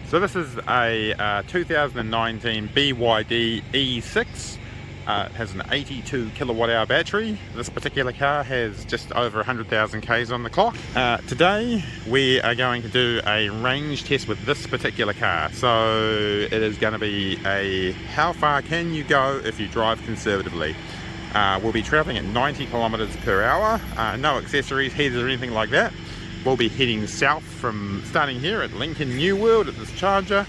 So this is a 2019 BYD E6. It has an 82 kilowatt hour battery. This particular car has just over 100,000 Ks on the clock. Today we are going to do a range test with this particular car. So it is going to be a how far can you go if you drive conservatively. We'll be traveling at 90 kilometers per hour, no accessories, heaters or anything like that. We'll be heading south from starting here at Lincoln New World at this charger,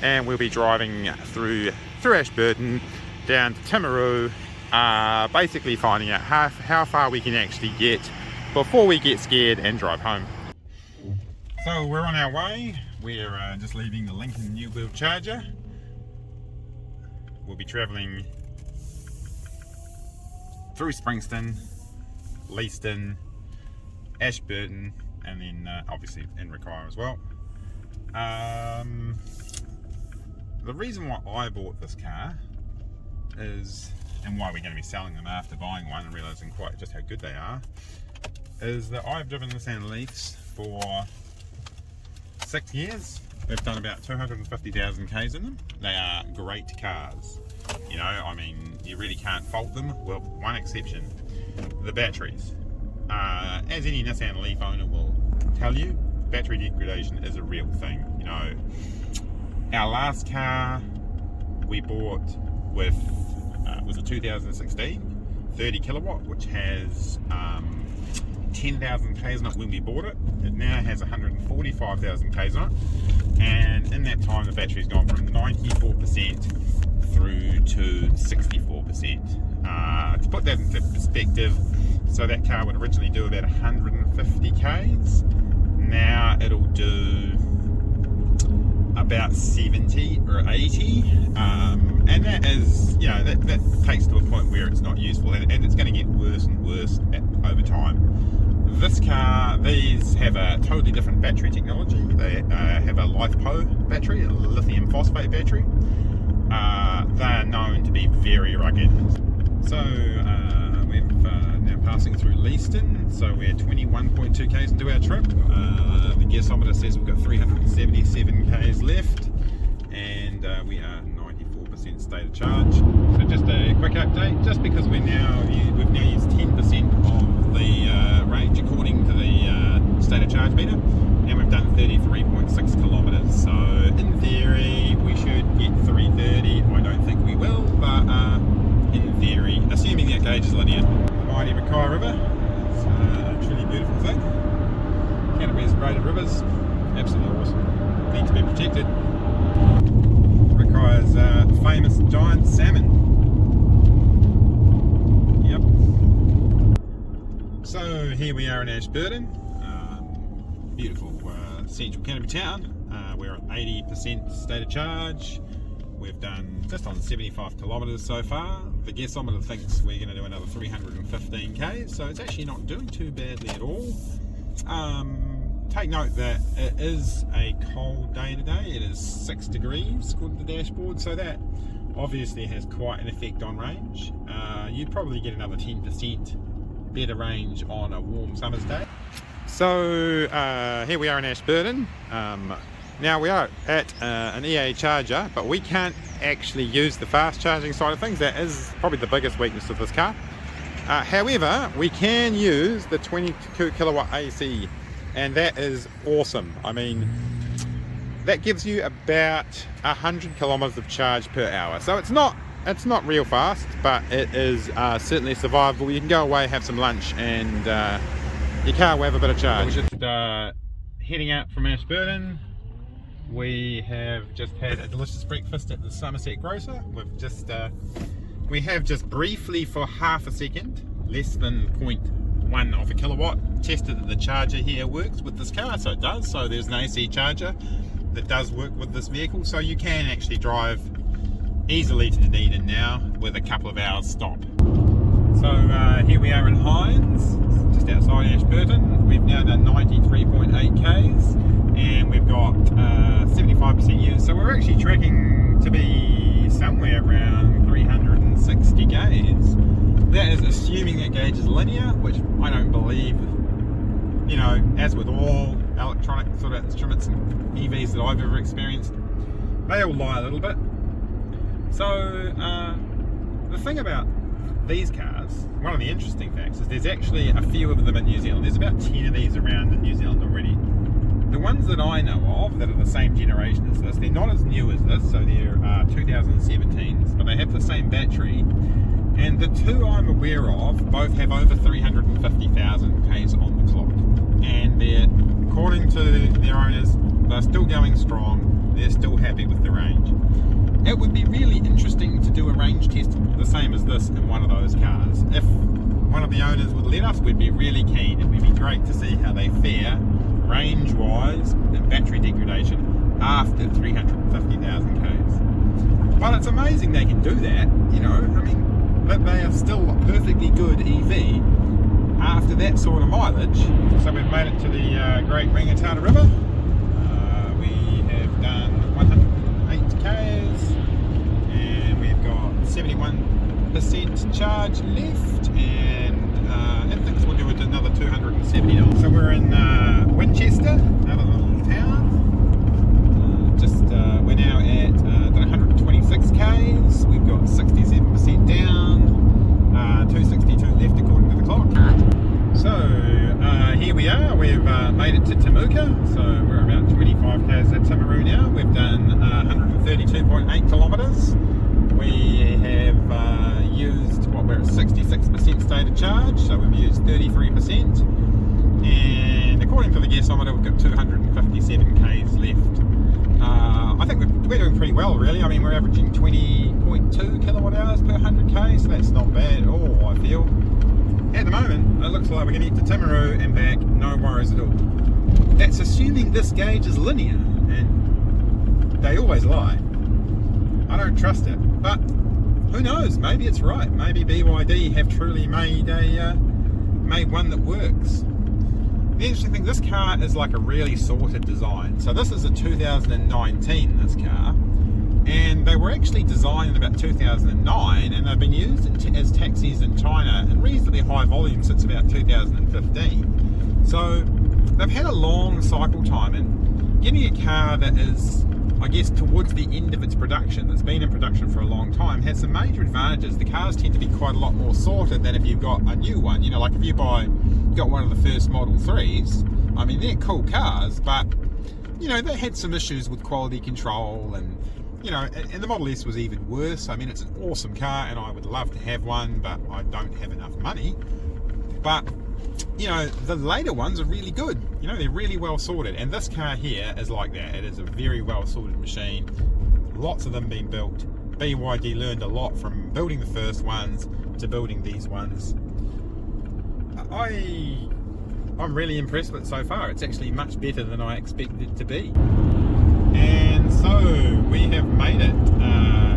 and we'll be driving through Ashburton down to Timaru, basically finding out how far we can actually get before we get scared and drive home. So we're on our way. We're just leaving the Lincoln New World charger. We'll be travelling through Springston, Leeston, Ashburton, and then obviously Invercargill as well. The reason why I bought this car is, and why we're going to be selling them after buying one and realising quite just how good they are, is that I've driven the Nissan Leafs for 6 years. We've done about 250,000 Ks in them. They are great cars. You know, I mean, you really can't fault them, with one exception: the batteries. As any Nissan Leaf owner will tell you, battery degradation is a real thing. You know, our last car we bought with was a 2016 30 kilowatt, which has 10,000 Ks on it when we bought it. It now has 145,000 Ks on it, and in that time the battery's gone from 94% through to 64%. To put that into perspective, so that car would originally do about 150 Ks. Now it'll do about 70 or 80, and that is, you know, that takes to a point where it's not useful, and it's going to get worse and worse over time. This car, these have a totally different battery technology. They have a LiFePO battery, a lithium phosphate battery. They are known to be very rugged. So we're now passing through Leeston, so we're 21.2 Ks into our trip. The gasometer says we've got 377 Ks left, and we are 94% state of charge. So just a quick update, just because we've now used 10% of the range according to the state of charge meter, and we've done 33.6 kilometers. So in theory we should get 330. I don't think we will, but in theory, assuming that gauge is linear. The mighty Mackay River, it's a truly beautiful thing. Canterbury's braided rivers, absolutely awesome. Need to be protected. Requires famous giant salmon. Yep. So here we are in Ashburton, beautiful central Canterbury town. We're at 80% state of charge. We've done just on 75 kilometres so far. The gasometer thinks we're going to do another 315 Ks, so it's actually not doing too badly at all. Take note that it is a cold day today. It is 6 degrees according to the dashboard, so that obviously has quite an effect on range. You'd probably get another 10% better range on a warm summer's day. So here we are in Ashburton. Now we are at an EA charger, but we can't actually use the fast charging side of things. That is probably the biggest weakness of this car. However, we can use the 22 kilowatt AC, and that is awesome. I mean, that gives you about 100 kilometers of charge per hour. So it's not real fast, but it is certainly survivable. You can go away, have some lunch, and your car will have a bit of charge. We're just heading out from Ashburton. We have just had a delicious breakfast at the Somerset Grocer. We have just briefly, for half a second, less than 0.1 of a kilowatt, tested that the charger here works with this car. So it does. So there's an AC charger that does work with this vehicle. So you can actually drive easily to Dunedin now with a couple of hours stop. So here we are in Hines, just outside Ashburton. We've now done 93.8 Ks, and we've got 75% use. So we're actually tracking to be somewhere around 360 Ks. That is assuming that gauge is linear, which I don't believe. You know, as with all electronic sort of the instruments and EVs that I've ever experienced, they all lie a little bit. So the thing about these cars, one of the interesting facts is there's actually a few of them in New Zealand. There's about 10 of these around in New Zealand already. The ones that I know of that are the same generation as this, they're not as new as this, so they're 2017s, but they have the same battery. And the two I'm aware of both have over 350,000 Ks on the clock. And they're, according to their owners, they're still going strong, they're still happy with the range. It would be really interesting to do a range test the same as this in one of those cars. If one of the owners would let us, we'd be really keen. It would be great to see how they fare range-wise and battery degradation after 350,000 Ks. But it's amazing they can do that, you know, I mean, that they are still a perfectly good EV after that sort of mileage. So we've made it to the Great Rangatana River. We have done 108 Ks and we've got 71% charge left, and it thinks we'll do it another 270 knots. So we're in Winchester, another little town. We're now at 126 Ks. We've got 67% down, 262 left according to the clock. So here we are. We've made it to Temuka. So we're about 25 Ks at Timaru now. We've done 132.8 kilometres. We have used, we're at 66% state of charge, so we've used 33%. And according to the gasometer, we've got 257 Ks left. I think we're doing pretty well, really. I mean, we're averaging 20.2 kilowatt hours per 100 K, so that's not bad at all, I feel. At the moment, it looks like we're going to get to Timaru and back, no worries at all. That's assuming this gauge is linear, and they always lie. I don't trust it, but who knows? Maybe it's right. Maybe BYD have truly made one that works. The interesting thing, this car is like a really sorted design. So this is a 2019, this car, and they were actually designed in about 2009, and they've been used as taxis in China in reasonably high volume since about 2015. So they've had a long cycle time, and getting a car that is, I guess, towards the end of its production, that's been in production for a long time, has some major advantages. The cars tend to be quite a lot more sorted than if you've got a new one. You know, like if you got one of the first Model 3s, I mean, they're cool cars, but, you know, they had some issues with quality control, and, you know, and the Model S was even worse. I mean, it's an awesome car, and I would love to have one, but I don't have enough money. But, you know, the later ones are really good. You know, they're really well sorted, and this car here is like that. It is a very well sorted machine. Lots of them being built. BYD learned a lot from building the first ones to building these ones. I'm really impressed with it so far. It's actually much better than I expected it to be. And so we have made it.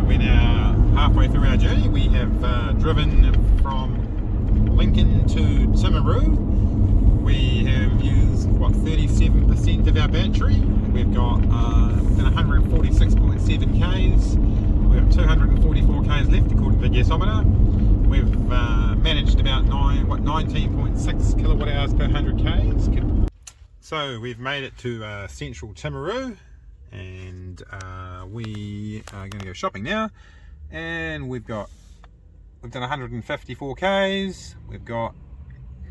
We're now halfway through our journey. We have driven from Lincoln to Timaru. We have used 37% of our battery. We've got 146.7 Ks. We have 244 Ks left according to the gasometer. We've managed about 19.6 kilowatt hours per 100 Ks. So we've made it to central Timaru, and we are going to go shopping now. And we've done 154 Ks. We've got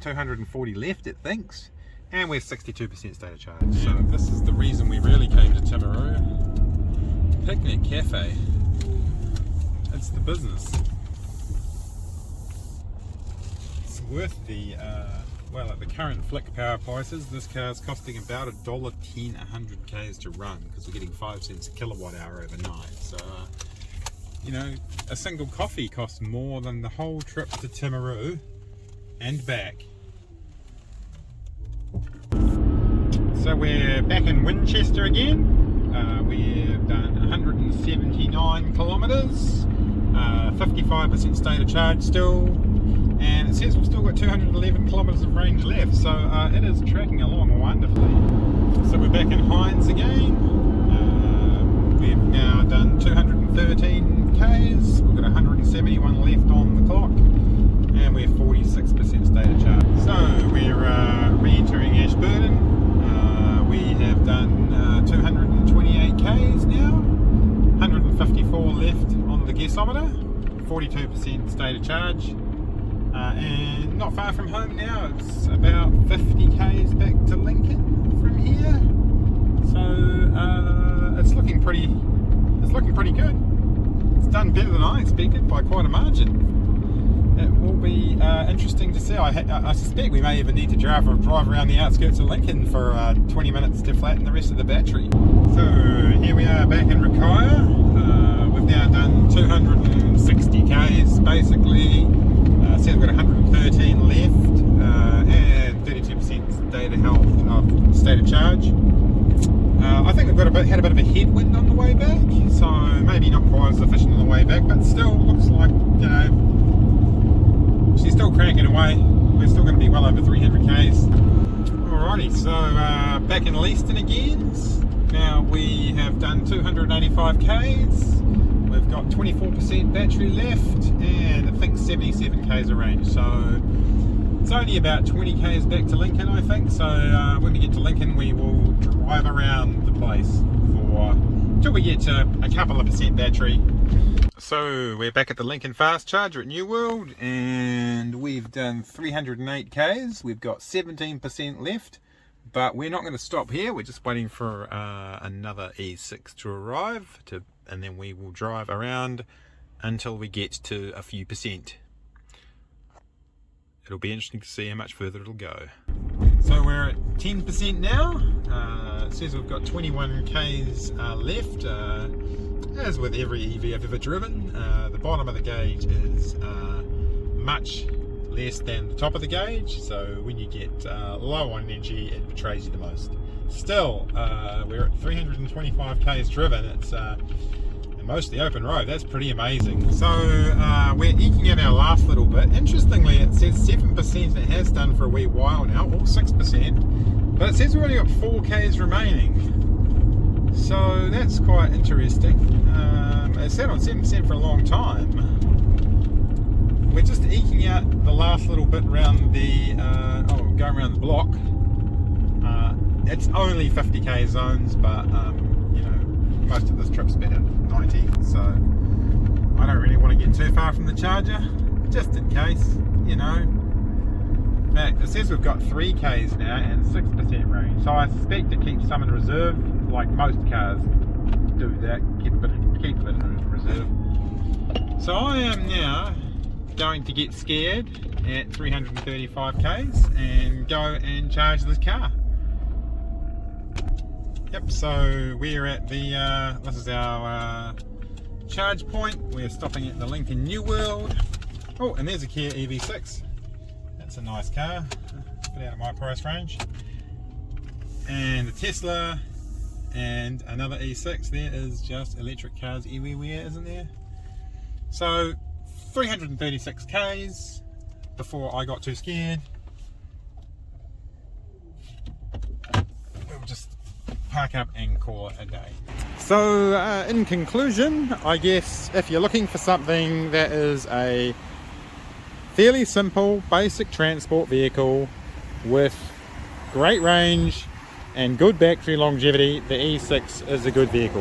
240 left, it thinks, and we're 62% state of charge. So this is the reason we really came to Timaru. Picnic Cafe. It's the business. It's worth the well, at the current flick power prices, this car is costing about $1.10 100 Ks to run, because we're getting 5 cents a kilowatt hour overnight. So you know, a single coffee costs more than the whole trip to Timaru and back. So we're back in Winchester again. We've done 179 kilometres, 55% state of charge still, and it says we've still got 211 kilometres of range left, so it is tracking along wonderfully. So we're back in Hines again. We've now done 213 Ks, we've got 171 left on the clock, and we're 46% state of charge. So we're re-entering Ashburton. We have done k's now, 154 left on the gasometer, 42% state of charge, and not far from home now. It's about 50 k's back to Lincoln from here, so it's looking pretty good. It's done better than I expected by quite a margin. It will be interesting to see. I suspect we may even need to drive around the outskirts of Lincoln for 20 minutes to flatten the rest of the battery. So here we are back in Rakaya. We've now done 260 k's basically. Says we've got 113 left and 32% state of charge. I think we've had a bit of a headwind on the way back, so maybe not quite as efficient on the way back, but still looks like, you know, she's still cranking away. We're still going to be well over 300 k's. Alrighty, so back in Leaston again. Now we have done 285 k's. We've got 24% battery left and I think 77 k's of range. So it's only about 20 k's back to Lincoln, I think. So when we get to Lincoln, we will drive around the place until we get to a couple of percent battery. So we're back at the Lincoln Fast Charger at New World, and we've done 308 k's. We've got 17% left, but we're not going to stop here. We're just waiting for another E6 to arrive, and then we will drive around until we get to a few percent. It'll be interesting to see how much further it'll go. So we're at 10% now. It says we've got 21 k's left. As with every EV I've ever driven, the bottom of the gauge is much less than the top of the gauge, so when you get low on energy, it betrays you the most. Still, we're at 325 k's driven. It's mostly open road. That's pretty amazing. So we're eking out our last little bit. Interestingly, it says 7%. It has done for a wee while now, or 6%, but it says we've only got 4 k's remaining. So that's quite interesting. It's sat on 7% for a long time. We're just eking out the last little bit around the, going around the block. It's only 50k zones, but you know, most of this trip's been at 90, so I don't really want to get too far from the charger, just in case, you know. But it says we've got 3k's now and 6% range, so I suspect it keeps some in reserve, like most cars do that, keep it in reserve. So I am now going to get scared at 335 k's and go and charge this car. Yep, so we're at the, this is our charge point. We're stopping at the Lincoln New World. Oh, and there's a Kia EV6. That's a nice car, a bit out of my price range. And a Tesla and another E6. There is just electric cars everywhere, isn't there? So 336 k's before I got too scared. We'll just park up and call it a day. So in conclusion, I guess if you're looking for something that is a fairly simple basic transport vehicle with great range and good battery longevity, the E6 is a good vehicle.